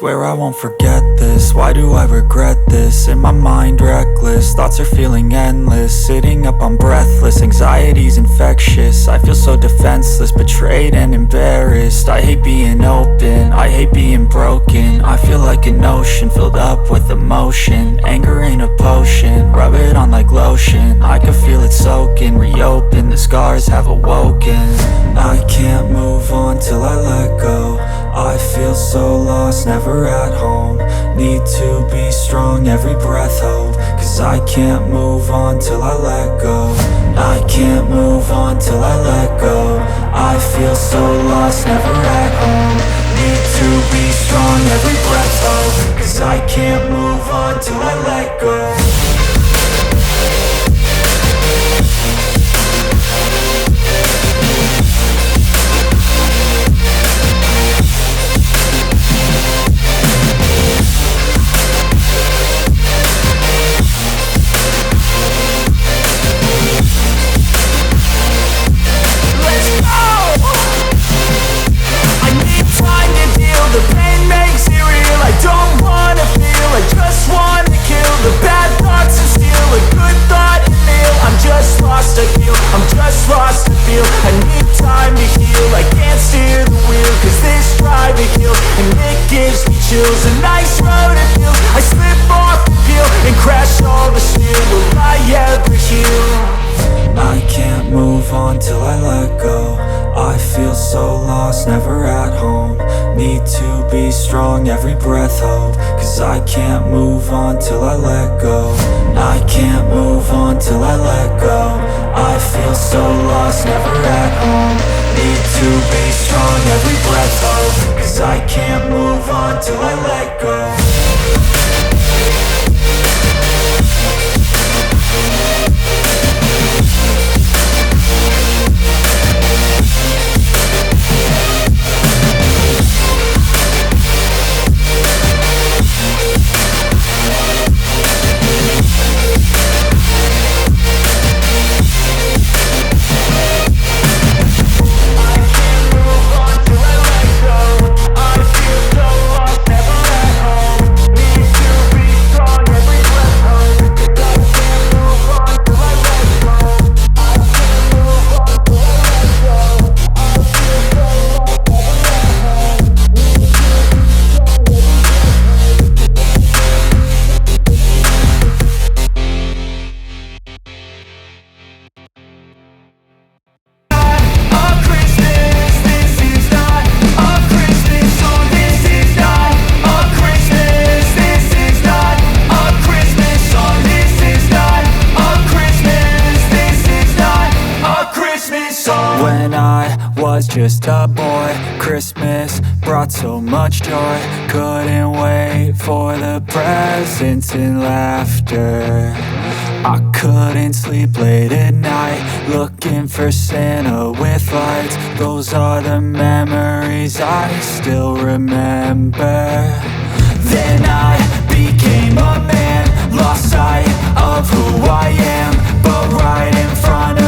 Swear I won't forget this, why do I regret this? In my mind reckless, thoughts are feeling endless. Sitting up I'm breathless, anxiety's infectious. I feel so defenseless, betrayed and embarrassed. I hate being open, I hate being broken. I feel like an ocean filled up with emotion. Anger ain't a potion, rub it on like lotion. I can feel it soaking, reopen, the scars have awoken. I can't move on till I let go. I feel so lost, never at home. Need to be strong, every breath hope. Cause I can't move on till I let go. I can't move on till I let go. I feel so lost, never at home. Need to be strong, every breath hope. Cause I can't move on till I let go. I'm just lost to feel, I need time to heal. I can't steer the wheel, cause this driving kills. And it gives me chills, a nice road it feels. I slip off the peel and crash all the steel. Will I ever heal? I can't move on till I let go. I feel so lost, never at home. Need to be strong, every breath hope. Cause I can't move on till I let go. I can't move on till I let go. I feel so lost, never at home. Need to be strong, every breath hope. Cause I can't move on till I let go. When I was just a boy, Christmas brought so much joy. Couldn't wait for the presents and laughter. I couldn't sleep late at night, looking for Santa with lights. Those are the memories I still remember. Then I became a man, lost sight of who I am. But right in front